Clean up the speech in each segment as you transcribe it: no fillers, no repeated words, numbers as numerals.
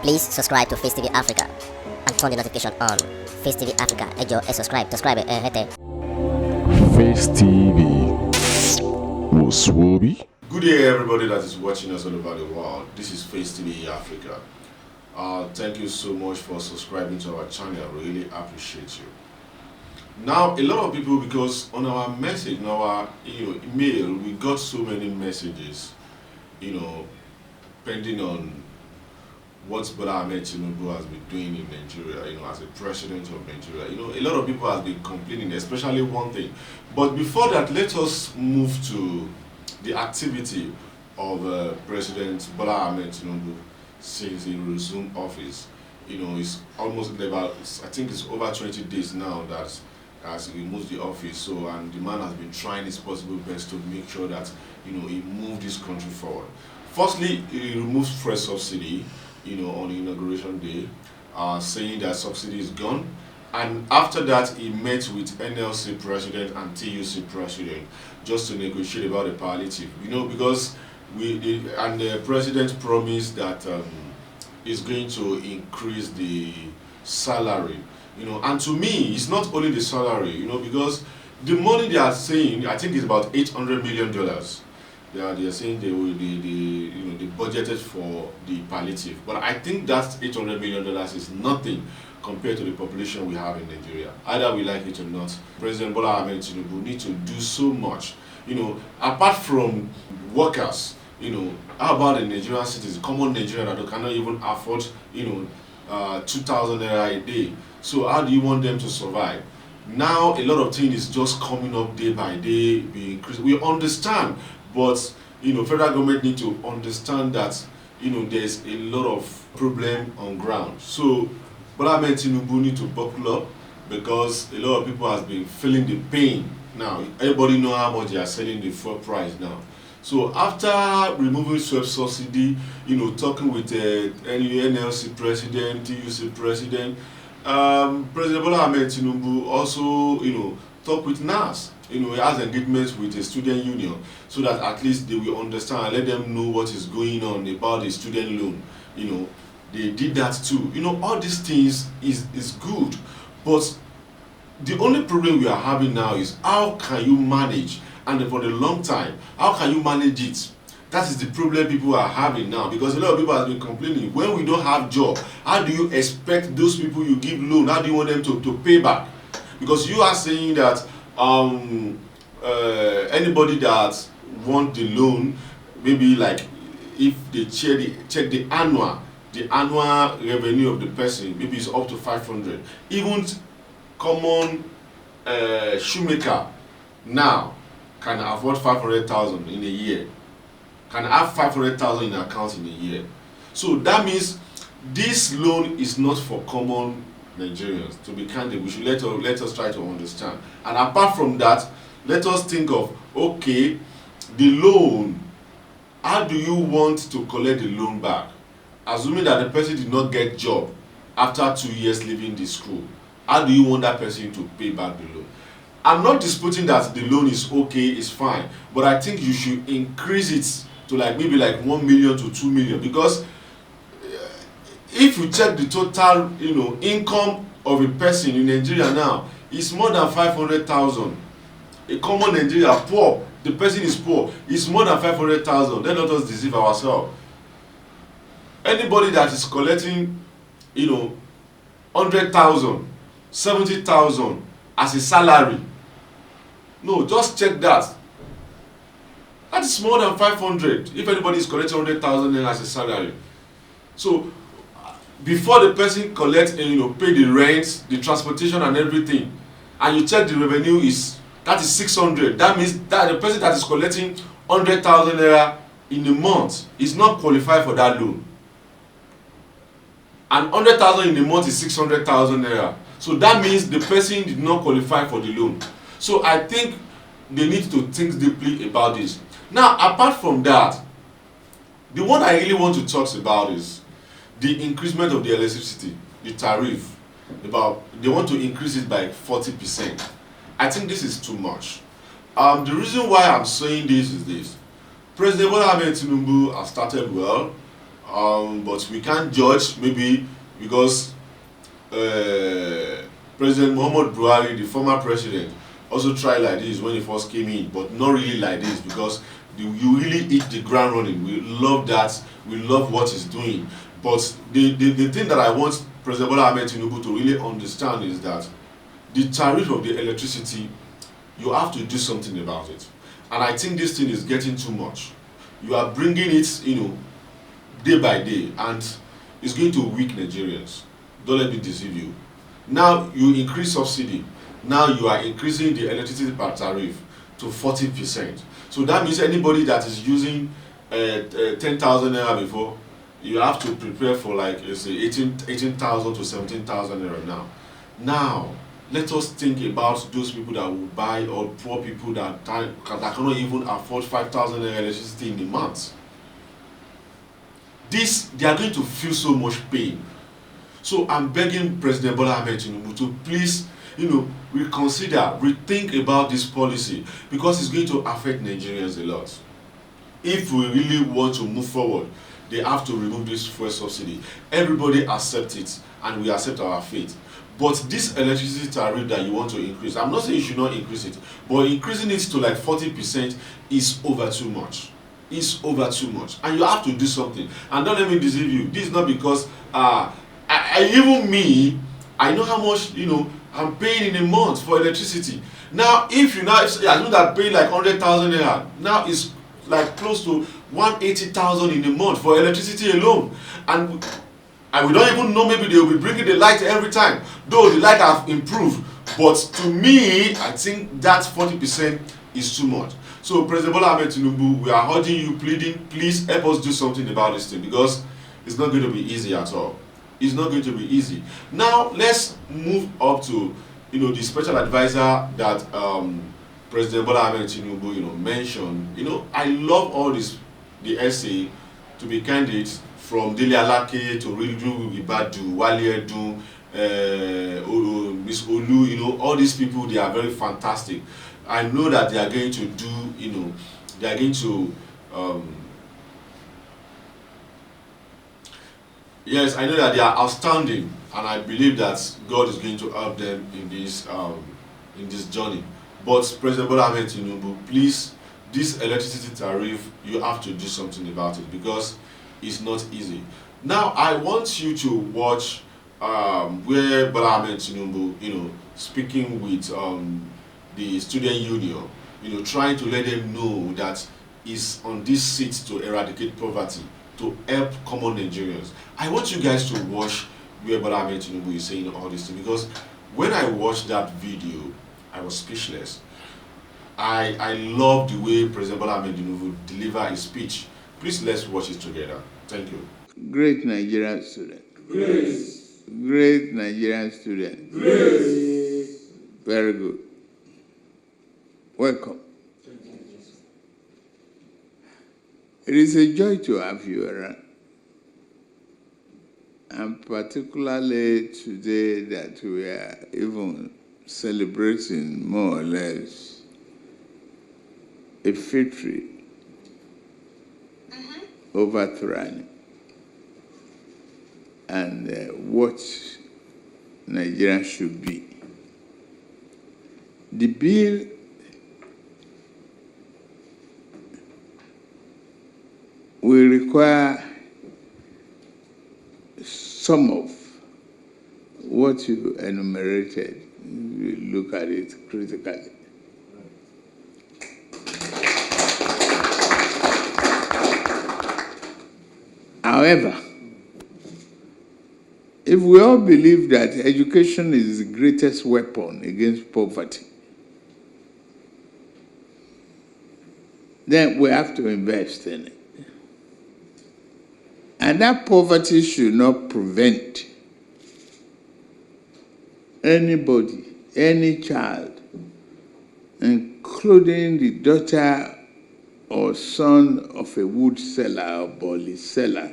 Please subscribe to Facetv Africa and turn the notification on. Facetv Africa, ẹ jọ̀ọ́, subscribe, hete. Face TV was Swoby. Good day, everybody that is watching us all over the world. This is Facetv Africa. Thank you so much for subscribing to our channel. Really appreciate you. Now, a lot of people, because on our message, on our email, we got so many messages, pending on what Bola Ahmed Tinubu has been doing in Nigeria, as a president of Nigeria. A lot of people have been complaining, especially one thing. But before that, let us move to the activity of President Bola Ahmed Tinubu since he resumed office. It's almost about, I think it's over 20 days now that as he moves the office. So, and the man has been trying his possible best to make sure that, he moved this country forward. Firstly, he removed fresh subsidy, on the inauguration day, saying that subsidy is gone. And after that, he met with NLC president and TUC president just to negotiate about the palliative. Because the president promised that he's going to increase the salary. And to me, it's not only the salary, because the money they are saying, I think it's about $800 million. They are saying they budgeted for the palliative. But I think that $800 million is nothing compared to the population we have in Nigeria. Either we like it or not, President Bola Ahmed Tinubu need to do so much. Apart from workers, how about the Nigerian citizens, common Nigerians that cannot even afford, 2,000 naira a day. So how do you want them to survive? Now a lot of things is just coming up day by day, being increased. We understand, but federal government need to understand that there's a lot of problem on ground. So Bola Ahmed Tinubu need to buckle up, because a lot of people has been feeling the pain. Now everybody know how much they are selling the fuel price now. So after removing fuel subsidy, talking with NLC president, TUC president, President Bola Ahmed Tinubu also, talk with NAS. He has engagements with the student union so that at least they will understand and let them know what is going on about the student loan. They did that too. All these things is good, but the only problem we are having now is how can you manage, and for the long time, how can you manage it? That is the problem people are having now, because a lot of people have been complaining, when we don't have job, how do you expect those people you give loan, how do you want them to pay back? Because you are saying that anybody that want the loan, maybe like if they check the annual revenue of the person, maybe it's up to 500. Even common shoemaker now can afford 500,000 in a year, can have 500,000 in account in a year. So that means this loan is not for common Nigerians. To be candid, we should let us try to understand. And apart from that, let us think of, okay, the loan, how do you want to collect the loan back? Assuming that the person did not get job after 2 years leaving the school, how do you want that person to pay back the loan? I'm not disputing that the loan is okay, it's fine, but I think you should increase it to maybe 1 million to 2 million, because if you check the total income of a person in Nigeria now, it's more than 500,000. A common Nigeria poor, the person is poor, it's more than 500,000. Then let us deceive ourselves. Anybody that is collecting 100,000, 70,000 as a salary, no, just check that. That is more than 500 if anybody is collecting 100,000 as a salary. So before the person collects and pay the rent, the transportation and everything, and you check the revenue that is 600, that means that the person that is collecting 100,000 naira in a month is not qualified for that loan. And 100,000 in a month is 600,000 naira. So that means the person did not qualify for the loan. So I think they need to think deeply about this. Now, apart from that, the one I really want to talk about is the increasement of the electricity, the tariff. They want to increase it by 40%. I think this is too much. The reason why I'm saying this is this. President Bola Ahmed Tinubu has started well. but we can't judge, maybe because President Muhammad Buhari, the former president, also tried like this when he first came in, but not really like this, because you really hit the ground running. We love that. We love what he's doing. But the thing that I want President Bola Ahmed Tinubu to really understand is that the tariff of the electricity, you have to do something about it. And I think this thing is getting too much. You are bringing it, day by day, and it's going to weak Nigerians. Don't let me deceive you. Now you increase subsidy. Now you are increasing the electricity per tariff to 40%. So that means anybody that is using 10,000 naira before, you have to prepare for like 18,000 to 17,000 naira now. Now let us think about those people that will buy, or poor people that cannot even afford 5,000 naira electricity in a month. They are going to feel so much pain. So I'm begging President Bola Ahmed Tinubu to please, reconsider, rethink about this policy, because it's going to affect Nigerians a lot. If we really want to move forward, they have to remove this fuel subsidy. Everybody accept it, and we accept our fate. But this electricity tariff that you want to increase, I'm not saying you should not increase it, but increasing it to like 40% is over too much. It's over too much, and you have to do something. And don't let me deceive you. This is not because even me, I know how much I'm paying in a month for electricity. Now, if I know that paying like 100,000 naira, now it's like close to 180,000 in a month for electricity alone, and we don't even know, maybe they will be bringing the light every time, though the light have improved. But to me, I think that 40% is too much. So President Bola Ahmed Tinubu, we are urging you, pleading, please help us do something about this thing, because it's not going to be easy at all. It's not going to be easy. Now let's move up to the special advisor that President Bola Ahmed Tinubu mentioned. I love all this, the essay, to be candid, from Dele Alake to Ridu Ibadu, Wale Edu, Miss Olu, all these people, they are very fantastic. I know that they are going to do, they are going to yes, I know that they are outstanding, and I believe that God is going to help them in this journey. But President Bola Ahmed Tinubu, please, this electricity tariff, you have to do something about it, because it's not easy. Now I want you to watch where Bola Ahmed Tinubu, speaking with the student union, trying to let them know that he's on this seat to eradicate poverty, to help common Nigerians. I want you guys to watch where Bola Ahmed Tinubu is saying all this thing, because when I watched that video, I was speechless. I love the way President Bola Ahmed Tinubu delivered his speech. Please, let's watch it together. Thank you. Great Nigerian student. Grace. Great Nigerian student. Grace. Very good. Welcome. It is a joy to have you around. And particularly today that we are even celebrating more or less a victory over tyranny, and what Nigeria should be. The bill will require some of what you enumerated. You look at it critically. However, if we all believe that education is the greatest weapon against poverty, then we have to invest in it. And that poverty should not prevent anybody, any child, including the daughter or son of a wood seller or bolly seller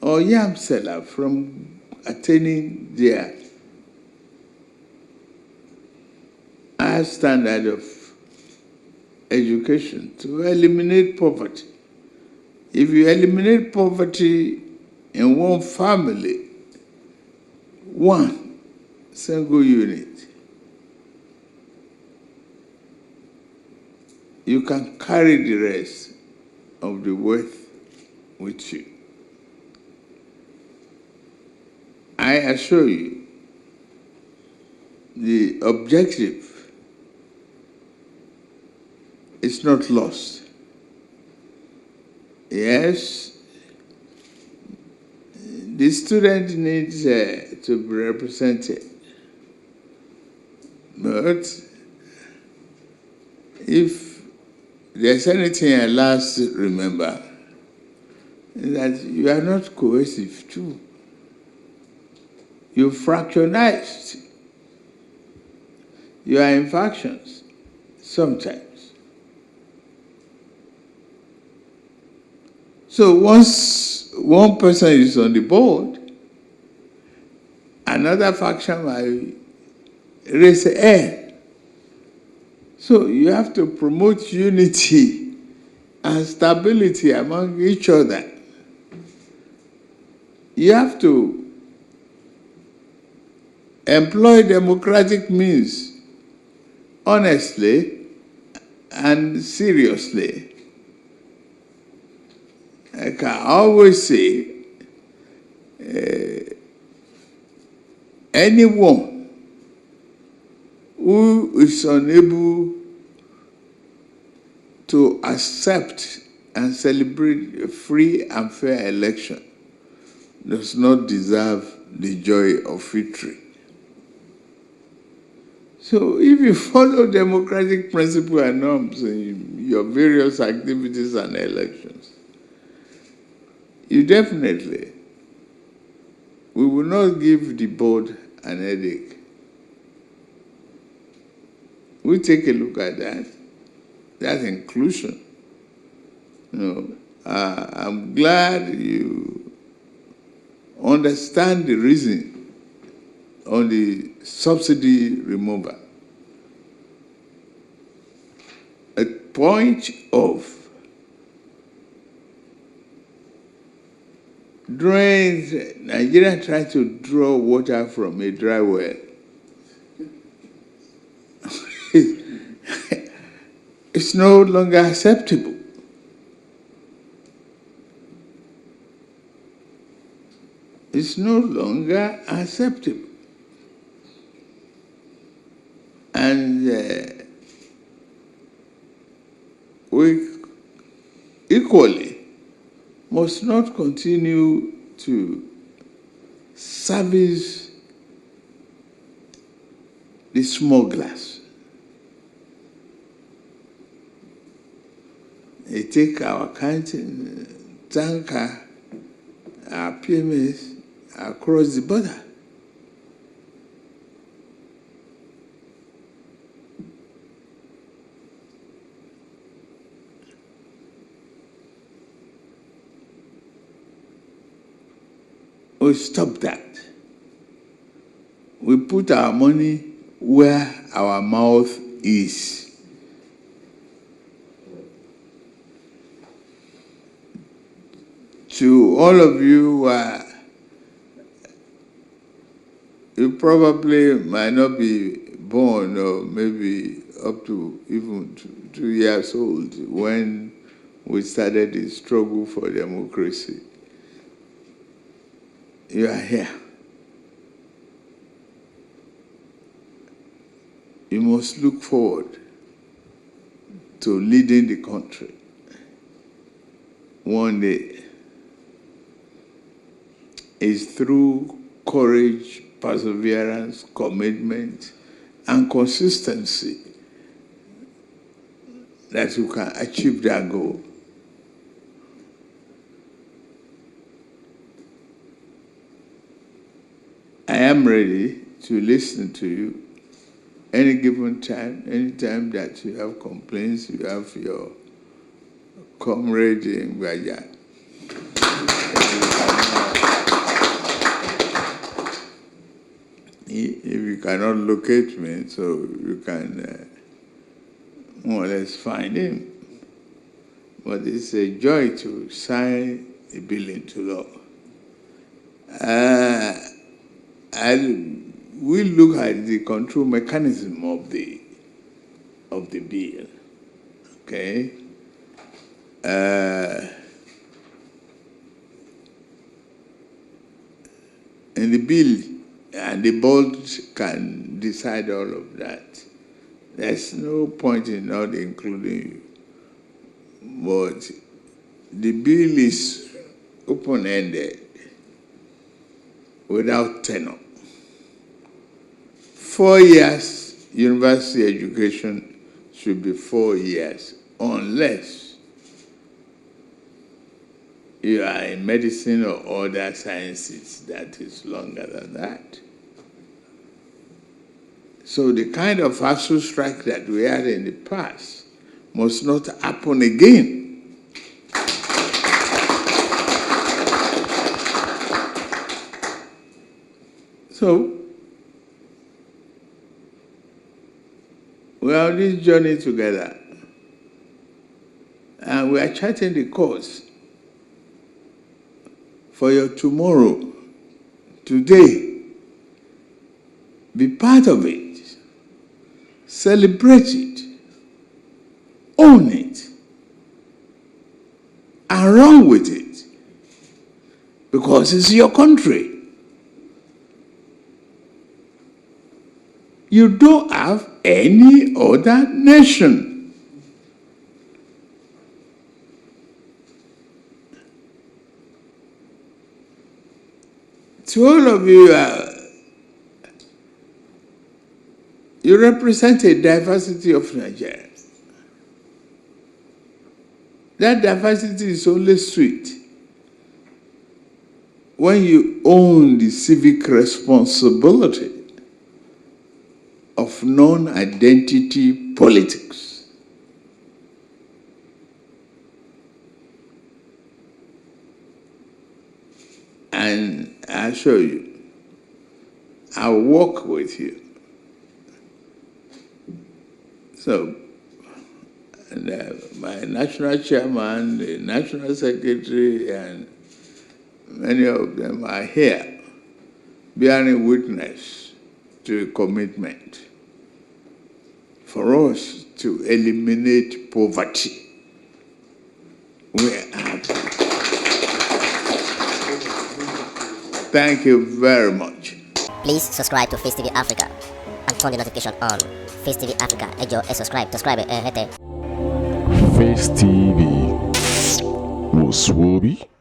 or yam seller, from attaining their high standard of education, to eliminate poverty. If you eliminate poverty in one family, one single unit, you can carry the rest of the wealth with you. I assure you, the objective is not lost. Yes, the student needs to be represented, but if there's anything I last remember, is that you are not cohesive too. You fractionized. You are in factions sometimes. So once one person is on the board, another faction might raise air. So you have to promote unity and stability among each other. You have to employ democratic means honestly and seriously. I can always say, anyone who is unable to accept and celebrate a free and fair election does not deserve the joy of victory. So if you follow democratic principles and norms in your various activities and elections, you definitely, we will not give the board an headache. We take a look at that. That's inclusion. I'm glad you understand the reason on the subsidy removal. A point of during Nigeria tried to draw water from a dry well. It's no longer acceptable. It's no longer acceptable. And we equally must not continue to service the smugglers. They take our country, tanker, our PMS across the border. We stop that. We put our money where our mouth is. To all of you, you probably might not be born or maybe up to even 2 years old when we started the struggle for democracy. You are here. You must look forward to leading the country one day. It's through courage, perseverance, commitment, and consistency that you can achieve that goal. I am ready to listen to you any given time, any time that you have complaints, you have your comrade in Gaja. If you cannot locate me, so you can more or less find him. But it's a joy to sign a bill into law. And we look at the control mechanism of the bill. Okay. And the bill and the board can decide all of that. There's no point in not including you. But the bill is open-ended without tenure. 4 years university education should be 4 years, unless you are in medicine or other sciences that is longer than that. So the kind of ASU strike that we had in the past must not happen again. So we are on this journey together, and we are charting the course for your tomorrow, today. Be part of it. Celebrate it. Own it. And run with it. Because it's your country. You don't have any other nation. To all of you, you represent a diversity of Nigeria. That diversity is only sweet when you own the civic responsibility of non-identity politics. And I assure you, I'll work with you. So, my national chairman, the national secretary, and many of them are here bearing witness to a commitment for us to eliminate poverty. We are. Thank you very much. Please subscribe to Face TV Africa and turn the notification on. Face TV Africa, ẹ jọ̀ọ́, subscribe, hete. Face TV was Swoby.